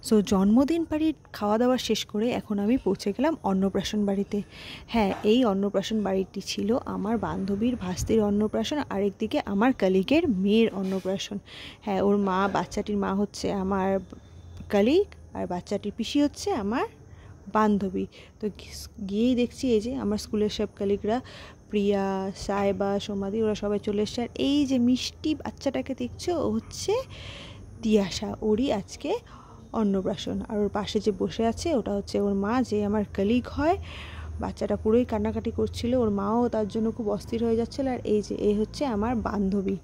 So জন্মদিন বাড়ির খাওয়া দাওয়া শেষ করে এখন আমি পৌঁছে গেলাম অন্নপ্রাশন বাড়িতে। হ্যাঁ, এই অন্নপ্রাশন বাড়িটি ছিল আমার বান্ধবীর ভাস্তির অন্নপ্রাশন, আরেকদিকে আমার কলিগের মেয়ের অন্নপ্রাশন। হ্যাঁ, ওর মা, বাচ্চাটির মা হচ্ছে আমার কলিগ, আর বাচ্চাটির পিসি হচ্ছে আমার বান্ধবী। তো গিয়েই দেখছি এই যে আমার স্কুলের সব কলিগরা, প্রিয়া, সাইবা, সোমাদি, ওরা সবাই চলে এসছে। আর এই যে মিষ্টি বাচ্চাটাকে দেখছো, ও হচ্ছে তিয়াশা, ওরই আজকে অন্নপ্রাশন। আর ওর পাশে যে বসে আছে ওটা হচ্ছে ওর মা, যে আমার কলিগ হয়। বাচ্চাটা পুরোই কান্নাকাটি করছিল, ওর মাও তার জন্য খুব অস্থির হয়ে যাচ্ছিল। আর এই যে এই হচ্ছে আমার বান্ধবী,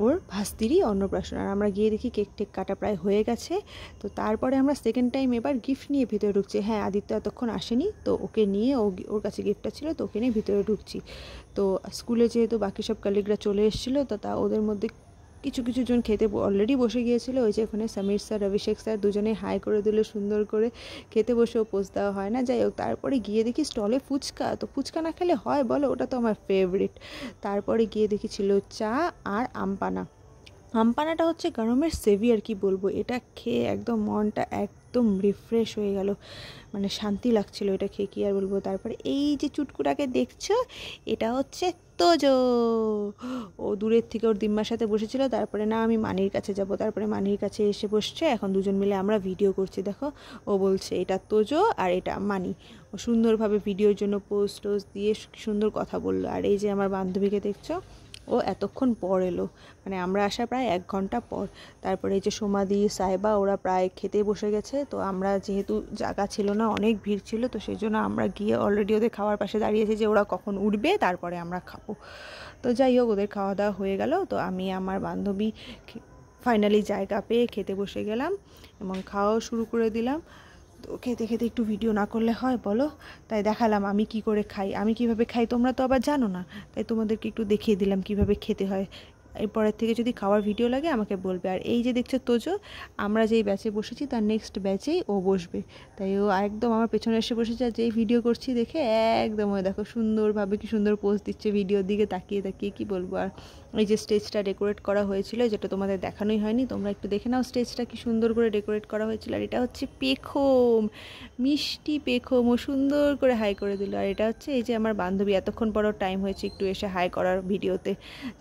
ওর ভাস্তিরই অন্নপ্রাশন। আর আমরা গিয়ে দেখি কেক টেক কাটা প্রায় হয়ে গেছে। তো তারপরে আমরা সেকেন্ড টাইম এবার গিফট নিয়ে ভিতরে ঢুকছি। হ্যাঁ, আদিত্য এতক্ষণ আসেনি, তো ওকে নিয়ে ওর কাছে গিফটটা ছিল, তো ওকে নিয়ে ভিতরে ঢুকছি। তো স্কুলে যেহেতু বাকি সব কলিগরা চলে এসেছিলো, তো তা ওদের মধ্যে কিছু কিছু জন খেতে অলরেডি বসে গিয়েছিল। ওই যে ওখানে সমীর স্যার, অভিষেক স্যার দুজনে হাই করে দিল সুন্দর করে, খেতে বসেও পোজ দেওয়া হয় না। যাই হোক, তারপরে গিয়ে দেখি স্টলে ফুচকা। তো ফুচকা না খেলে হয় বলো, ওটা তো আমার ফেভারিট। তারপরে গিয়ে দেখি ছিল চা আর আমপানা। আমপানাটা হচ্ছে গরমের সেভিয়ার, কি বলবো, এটা খেয়ে একদম মনটা একদম রিফ্রেশ হয়ে গেল, মানে শান্তি লাগছিল এটা খেয়ে, কি আর বলবো। তারপরে এই যে চুটকুটাকে দেখছো, এটা হচ্ছে তোজো। ও দূরের থেকে ওর দিম্মার সাথে বসেছিল, তারপরে না আমি মানির কাছে যাব, তারপরে মানির কাছে এসে বসছে। এখন দুজন মিলে আমরা ভিডিও করছি, দেখো। ও বলছে এটা তোজো আর এটা মানি। ও সুন্দরভাবে ভিডিওর জন্য পোস্ট টোস্ট দিয়ে সুন্দর কথা বললো। আর এই যে আমার বান্ধবীকে দেখছো, ও এতক্ষণ পর এলো, মানে আমরা আসা প্রায় 1 ঘন্টা পর। তারপরে এই যে সোমাদি, সাইবা, ওরা প্রায় খেতে বসে গেছে। তো আমরা যেহেতু জায়গা ছিল না, অনেক ভিড় ছিল, তো সেই জন্য আমরা গিয়ে অলরেডি ওদের খাওয়ার পাশে দাঁড়িয়েছি যে ওরা কখন উঠবে তারপরে আমরা খাবো। তো যাই হোক, ওদের খাওয়া দাওয়া হয়ে গেল। তো আমি আমার বান্ধবী ফাইনালি জায়গা পেয়ে খেতে বসে গেলাম এবং খাওয়াও শুরু করে দিলাম। তো খেতে খেতে একটু ভিডিও না করলে হয় বলো, তাই দেখালাম আমি কি করে খাই, আমি কিভাবে খাই তোমরা তো আবার জানো না, তাই তোমাদেরকে একটু দেখিয়ে দিলাম কিভাবে খেতে হয়। এরপরের থেকে যদি খাওয়ার ভিডিও লাগে আমাকে বলবে। আর এই যে দেখছো তোজো, আমরা যেই ব্যাচে বসেছি তার নেক্সট ব্যাচেই ও বসবে, তাই ও একদম আমার পেছনে এসে বসেছে। আর যেই ভিডিও করছি দেখে একদম ওই দেখো সুন্দরভাবে কি সুন্দর পোজ দিচ্ছে ভিডিওর দিকে তাকিয়ে তাকিয়ে, কি বলবো। আর এই যে স্টেজটা ডেকোরেট করা হয়েছিল, যেটা তোমাদের দেখানোই হয়নি, তোমরা একটু দেখে নাও স্টেজটা কি সুন্দর করে ডেকোরেট করা হয়েছিল। আর এটা হচ্ছে পেখম, মিষ্টি পেখম, ও সুন্দর করে হাই করে দিল। আর এটা হচ্ছে এই যে আমার বান্ধবী, এতক্ষণ পর টাইম হয়েছে একটু এসে হাই করার ভিডিওতে।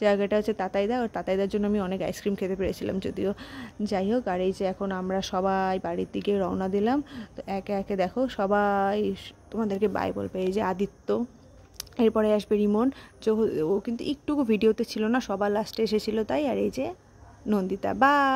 জায়গাটা হচ্ছে তাতাইদা, ওর তাতাইদার জন্য আমি অনেক আইসক্রিম খেতে পেরেছিলাম যদিও। যাই হোক, আর এই যে এখন আমরা সবাই বাড়ির দিকে রওনা দিলাম। তো একে একে দেখো সবাই তোমাদেরকে বাই বলবে। এই যে আদিত্য, এরপরে আসবে রিমন, ও কিন্তু একটুকু ভিডিওতে ছিল না, সবার লাস্টে এসেছিল তাই। আর এই যে নন্দিতা, বাই।